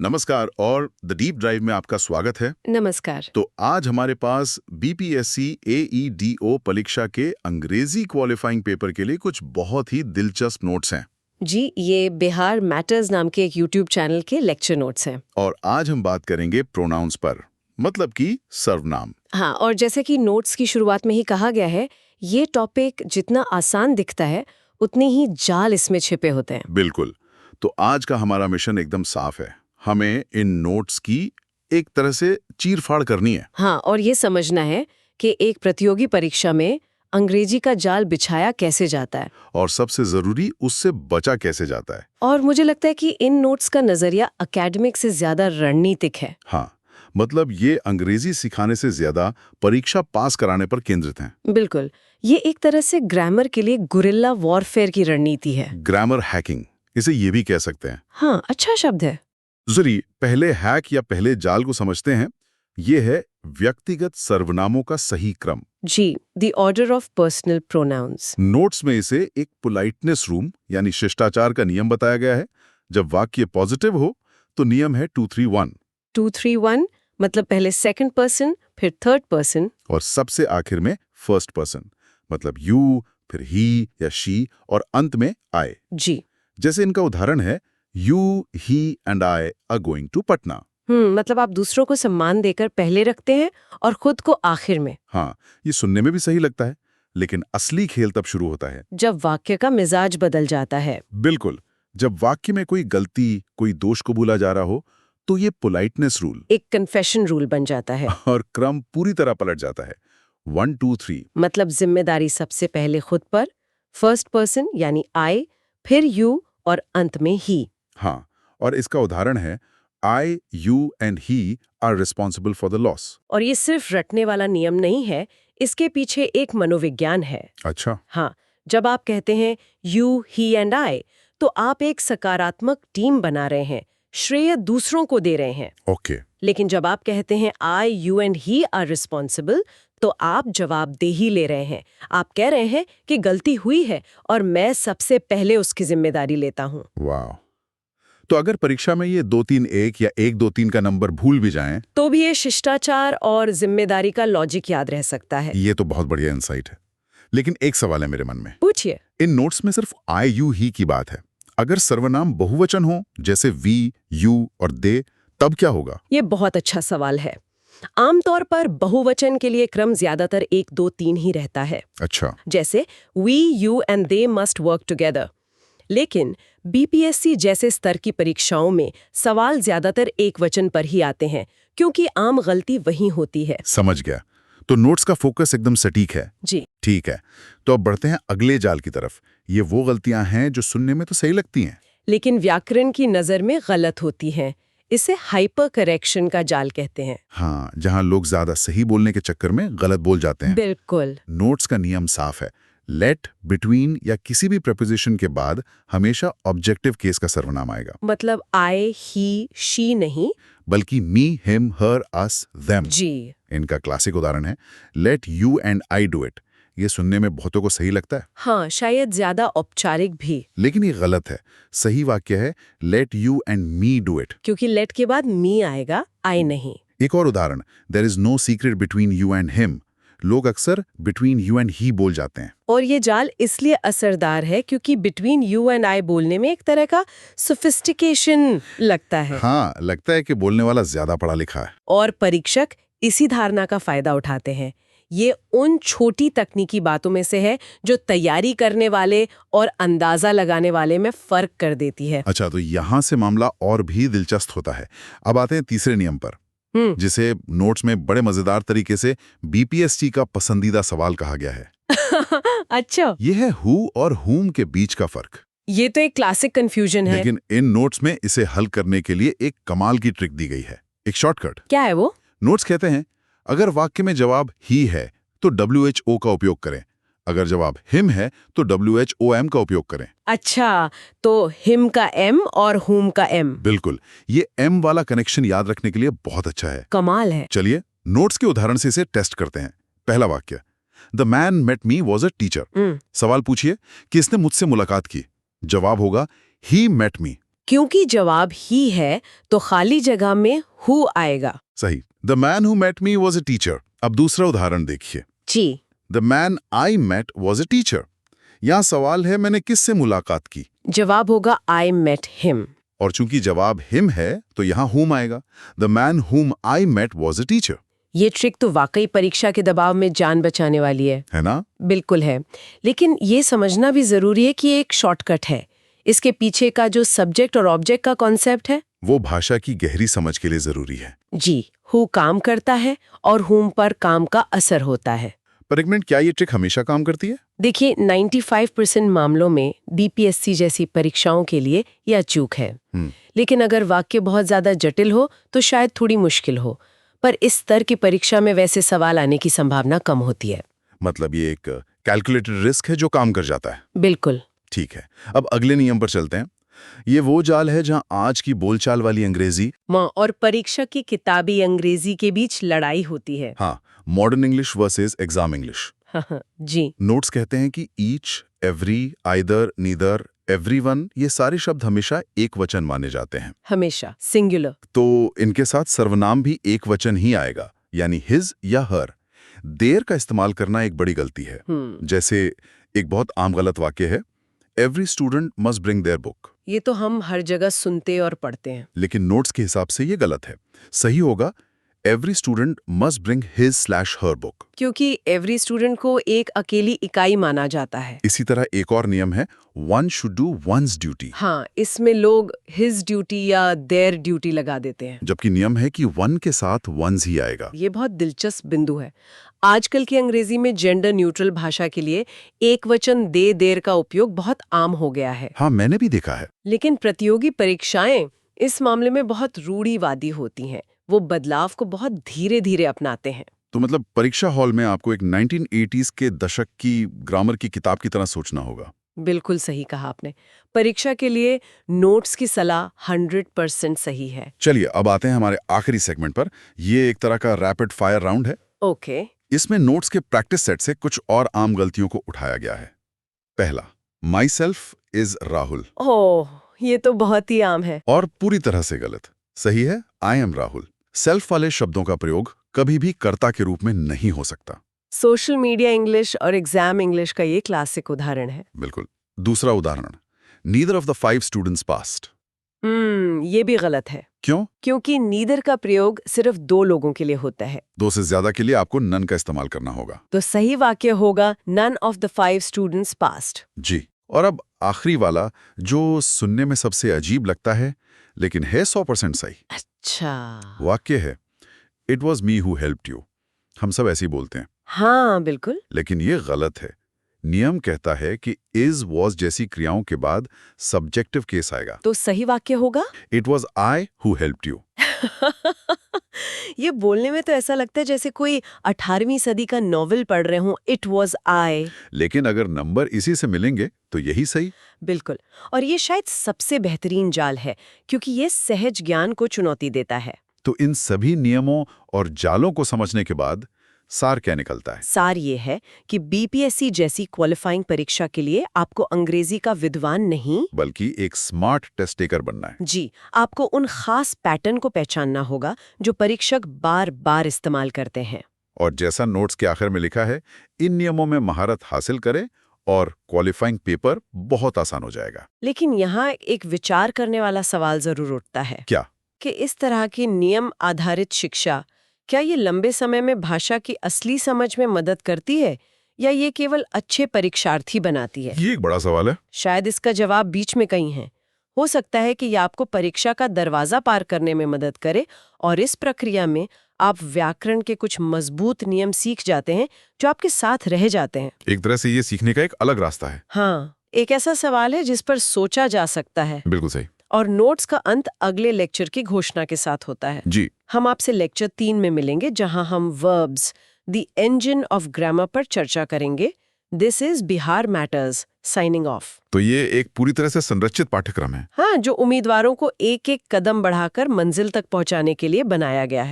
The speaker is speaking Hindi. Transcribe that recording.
नमस्कार और द डीप ड्राइव में आपका स्वागत है। नमस्कार। तो आज हमारे पास बीपीएससी एईडीओ परीक्षा के अंग्रेजी क्वालिफाइंग पेपर के लिए कुछ बहुत ही दिलचस्प नोट्स हैं। जी, ये बिहार मैटर्स नाम के एक यूट्यूब चैनल के लेक्चर नोट्स हैं। और आज हम बात करेंगे प्रोनाउंस पर, मतलब कि सर्वनाम। हाँ, और जैसे कि नोट्स की शुरुआत में ही कहा गया है, ये टॉपिक जितना आसान दिखता है उतनी ही जाल इसमें छिपे होते हैं। बिल्कुल। तो आज का हमारा मिशन एकदम साफ है। हमें इन नोट्स की एक तरह से चीर-फाड़ करनी है। हाँ, और ये समझना है कि एक प्रतियोगी परीक्षा में अंग्रेजी का जाल बिछाया कैसे जाता है। और सबसे जरूरी, उससे बचा कैसे जाता है। और मुझे लगता है कि इन नोट्स का नजरिया एकेडमिक से ज्यादा रणनीतिक है। हाँ, मतलब ये अंग्रेजी सिखाने से ज्यादा परीक्षा पास कराने पर केंद्रित हैं। बिल्कुल, ये एक तरह से ग्रामर के लिए गुरिल्ला वॉरफेयर की रणनीति है। ग्रामर हैकिंग, इसे ये भी कह सकते हैं। हाँ, अच्छा शब्द है। जरी पहले हैक या पहले जाल को समझते हैं। ये है व्यक्तिगत सर्वनामों का सही क्रम। जी, the order of personal pronouns. Notes में इसे एक पोलाइटनेस रूम यानी शिष्टाचार का नियम बताया गया है। जब वाक्य पॉजिटिव हो तो नियम है 2-3-1 2-3-1 मतलब पहले सेकंड पर्सन, फिर थर्ड पर्सन। और सबसे आखिर में फर्स्ट पर्सन, मतलब यू, फिर ही या शी और अंत में आई। जी। जैसे इनका उदाहरण है, you, he and I are going to Patna. मतलब आप दूसरों को सम्मान देकर पहले रखते हैं और खुद को आखिर में। हाँ, ये सुनने में भी सही लगता है, लेकिन असली खेल तब शुरू होता है जब वाक्य का मिजाज बदल जाता है। बिल्कुल, जब वाक्य में कोई गलती, कोई दोष को भूला जा रहा हो, तो ये पोलाइटनेस रूल एक कन्फेशन रूल बन जाता है। और क्रम पूरी तरह पलट जाता है। 1-2-3 मतलब जिम्मेदारी सबसे पहले खुद पर, फर्स्ट पर्सन यानी आई, फिर यू और अंत में ही। हाँ, और इसका उदाहरण है, I, you and he are responsible for the loss. और ये सिर्फ रटने वाला नियम नहीं है, इसके पीछे एक मनोविज्ञान है। अच्छा। हाँ, जब आप कहते हैं यू, ही एंड आई, तो आप एक सकारात्मक टीम बना रहे हैं, श्रेय दूसरों को दे रहे हैं। ओके। लेकिन जब आप कहते हैं I, you and he are responsible, तो आप जवाबदेही ले रहे हैं। आप कह रहे हैं कि गलती हुई है और मैं सबसे पहले उसकी जिम्मेदारी लेता हूँ। वाह। तो अगर परीक्षा में ये 2-3-1 या 1-2-3 का नंबर भूल भी जाएं, तो भी ये शिष्टाचार और जिम्मेदारी का लॉजिक याद रह सकता है। ये तो बहुत बढ़िया इंसाइट है। लेकिन एक सवाल है मेरे मन में। पूछिए। इन नोट्स में सिर्फ आई, यू, ही की बात है। अगर सर्वनाम बहुवचन हो, जैसे वी, यू और दे, तब क्या होगा? ये बहुत अच्छा सवाल है। आमतौर पर बहुवचन के लिए क्रम ज्यादातर 1-2-3 ही रहता है। अच्छा। जैसे we, you and they must work together. लेकिन बीपीएससी जैसे स्तर की परीक्षाओं में सवाल ज्यादातर एक वचन पर ही आते हैं, क्योंकि आम गलती वही होती है। समझ गया। तो नोट्स का फोकस एकदम सटीक है। जी। ठीक है, तो अब बढ़ते हैं अगले जाल की तरफ। ये वो गलतियां हैं जो सुनने में तो सही लगती हैं, लेकिन व्याकरण की नजर में गलत होती हैं। इसे हाइपर करेक्शन का जाल कहते हैं। हाँ, जहां लोग ज्यादा सही बोलने के चक्कर में गलत बोल जाते हैं। बिल्कुल। नोट्स का नियम साफ है। लेट, बिटवीन या किसी भी प्रपोजिशन के बाद हमेशा ऑब्जेक्टिव केस का सर्वनाम आएगा। मतलब आई, ही, शी नहीं, बल्कि मी, हिम, हर, अस, देम। जी। इनका क्लासिक उदाहरण है, let you and I do it. ये सुनने में बहुतों को सही लगता है, हाँ, शायद ज्यादा औपचारिक भी। लेकिन ये गलत है। सही वाक्य है, let you and me do it. क्योंकि लेट के बाद मी आएगा, आई नहीं। एक और उदाहरण, there is no secret between you and him. लोग अक्सर बिटवीन यू एंड ही बोल जाते हैं। और ये जाल इसलिए असरदार है क्योंकि बिटवीन यू एंड आई बोलने में एक तरह का सोफिस्टिकेशन लगता है। हाँ, लगता है कि बोलने वाला ज्यादा पढ़ा लिखा है। और परीक्षक इसी धारणा का फायदा उठाते हैं। ये उन छोटी तकनीकी बातों में से है जो तैयारी करने वाले और अंदाजा लगाने वाले में फर्क कर देती है। अच्छा, तो यहाँ से मामला और भी दिलचस्प होता है। अब आते हैं तीसरे नियम पर, जिसे नोट्स में बड़े मजेदार तरीके से बीपीएससी का पसंदीदा सवाल कहा गया है। अच्छा, ये है हु और हुम के बीच का फर्क। ये तो एक क्लासिक कंफ्यूजन है। लेकिन इन नोट्स में इसे हल करने के लिए एक कमाल की ट्रिक दी गई है, एक शॉर्टकट। क्या है वो? नोट्स कहते हैं, अगर वाक्य में जवाब ही है तो WHO का उपयोग करें, अगर जवाब हिम है तो WHOM का उपयोग करें। अच्छा, तो हिम का एम और हुम का एम। बिल्कुल, ये एम वाला कनेक्शन याद रखने के लिए बहुत अच्छा है। कमाल है। चलिए नोट्स के उदाहरण से इसे टेस्ट करते हैं। पहला वाक्य, the man met me was a teacher. सवाल पूछिए, किसने मुझसे मुलाकात की? जवाब होगा, ही मेट मी। क्योंकि जवाब ही है तो खाली जगह में हु आएगा। सही। The man who met me was a teacher. अब दूसरा उदाहरण देखिए। जी। The man I met was a teacher. यहाँ सवाल है मैंने किससे मुलाकात की? जवाब होगा आई मेट हिम। और चूंकि जवाब हिम है तो यहाँ whom आएगा। The man whom I met was a teacher. ये ट्रिक तो वाकई परीक्षा के दबाव में जान बचाने वाली है ना? बिल्कुल है। लेकिन ये समझना भी जरूरी है कि एक शॉर्टकट है। इसके पीछे का जो सब्जेक्ट और ऑब्जेक्ट का कॉन्सेप्ट है वो भाषा की गहरी समझ के लिए जरूरी है। जी। हु काम करता है और हुम पर काम का असर होता है। पर एक मिनट, क्या ये ट्रिक हमेशा काम करती है? देखिए 95% मामलों में बीपीएससी जैसी परीक्षाओं के लिए यह चूक है। लेकिन अगर वाक्य बहुत ज्यादा जटिल हो तो शायद थोड़ी मुश्किल हो। पर इस स्तर की परीक्षा में वैसे सवाल आने की संभावना कम होती है। मतलब ये एक कैलकुलेटेड रिस्क है जो काम कर जाता है। बिल्कुल। ठीक है, अब अगले नियम पर चलते हैं। ये वो जाल है जहां आज की बोलचाल वाली अंग्रेजी और परीक्षा की किताबी अंग्रेजी के बीच लड़ाई होती है। हाँ, modern English versus exam English. जी। नोट्स कहते हैं कि each, every, either, neither, everyone, ये सारे शब्द हमेशा एक वचन माने जाते हैं। हमेशा सिंगुलर। तो इनके साथ सर्वनाम भी एक वचन ही आएगा, यानी हिज या हर। देयर का इस्तेमाल करना एक बड़ी गलती है। जैसे एक बहुत आम गलत वाक्य है, every student must bring their book. ये तो हम हर जगह सुनते और पढ़ते हैं। लेकिन नोट्स के हिसाब से ये गलत है। सही होगा every student must bring his her book, क्योंकि एवरी स्टूडेंट को एक अकेली इकाई माना जाता है। इसी तरह एक और नियम है, one should do once duty. हाँ, इसमें लोग हिज ड्यूटी या देयर ड्यूटी लगा देते हैं, जबकि नियम है कि वन के साथ वंस ही आएगा। ये बहुत दिलचस्प बिंदु है। आजकल की अंग्रेजी में जेंडर न्यूट्रल भाषा के लिए एक वचन दे देर का उपयोग बहुत आम हो गया है। हाँ, मैंने भी देखा है। लेकिन प्रतियोगी परीक्षाएं इस मामले में बहुत रूढ़िवादी होती हैं। वो बदलाव को बहुत धीरे धीरे अपनाते हैं। तो मतलब परीक्षा हॉल में आपको एक 1980s के दशक की ग्रामर की किताब की तरह सोचना होगा। बिल्कुल सही कहा आपने। परीक्षा के लिए नोट्स की सलाह 100% सही है। चलिए अब आते हैं हमारे आखिरी सेगमेंट पर। ये एक तरह का रैपिड फायर राउंड है। ओके। इसमें नोट्स के प्रैक्टिस सेट से कुछ और आम गलतियों को उठाया गया है। पहला, माई सेल्फ इज राहुल। ओह, ये तो बहुत ही आम है। और पूरी तरह से गलत। सही है, आई एम राहुल। सेल्फ वाले शब्दों का प्रयोग कभी भी कर्ता के रूप में नहीं हो सकता। सोशल मीडिया इंग्लिश और एग्जाम इंग्लिश का ये क्लासिक उदाहरण है। बिल्कुल। दूसरा उदाहरण, neither of the 5 students passed. ये भी गलत है। क्यों? क्योंकि नीदर का प्रयोग सिर्फ 2 लोगों के लिए होता है। 2 से ज्यादा के लिए आपको नन का इस्तेमाल करना होगा। तो सही वाक्य होगा none of the 5 students passed. जी। और अब आखिरी वाला, जो सुनने में सबसे अजीब लगता है लेकिन है 100% सही। अच्छा। वाक्य है, it was me who helped you. हम सब ऐसे ही बोलते हैं। हाँ बिल्कुल। लेकिन ये गलत है। नियम कहता है कि इज, वॉज जैसी क्रियाओं के बाद सब्जेक्टिव केस आएगा। तो सही वाक्य होगा it was I who helped you. ये बोलने में तो ऐसा लगता है जैसे कोई 18वीं सदी का नॉवेल पढ़ रहे हों। It was I. लेकिन अगर नंबर इसी से मिलेंगे तो यही सही। बिल्कुल। और ये शायद सबसे बेहतरीन जाल है क्योंकि ये सहज ज्ञान को चुनौती देता है। तो इन सभी नियमों और जालों को समझने के बाद सार क्या निकलता है? सार ये है कि बीपीएससी जैसी क्वालिफाइंग परीक्षा के लिए आपको अंग्रेजी का विद्वान नहीं बल्कि एक स्मार्ट टेस्ट टेकर बनना है। जी, आपको उन खास पैटर्न को पहचानना होगा जो परीक्षक बार बार इस्तेमाल करते हैं। और जैसा नोट्स के आखिर में लिखा है, इन नियमों में महारत हासिल करें और क्वालिफाइंग पेपर बहुत आसान हो जाएगा। लेकिन यहाँ एक विचार करने वाला सवाल जरूर उठता है। क्या? कि इस तरह की नियम आधारित शिक्षा क्या ये लंबे समय में भाषा की असली समझ में मदद करती है या ये केवल अच्छे परीक्षार्थी बनाती है? ये एक बड़ा सवाल है। शायद इसका जवाब बीच में कहीं है। हो सकता है कि ये आपको परीक्षा का दरवाजा पार करने में मदद करे और इस प्रक्रिया में आप व्याकरण के कुछ मजबूत नियम सीख जाते हैं जो आपके साथ रह जाते हैं। एक तरह से ये सीखने का एक अलग रास्ता है। हाँ, एक ऐसा सवाल है जिस पर सोचा जा सकता है। बिल्कुल सही। और नोट्स का अंत अगले लेक्चर की घोषणा के साथ होता है। जी। हम आपसे लेक्चर 3 में मिलेंगे जहां हम verbs, the engine of grammar पर चर्चा करेंगे। This is Bihar matters, signing off. तो ये एक पूरी तरह से संरचित पाठ्यक्रम है। हाँ, जो उम्मीदवारों को एक एक कदम बढ़ाकर मंजिल तक पहुंचाने के लिए बनाया गया है।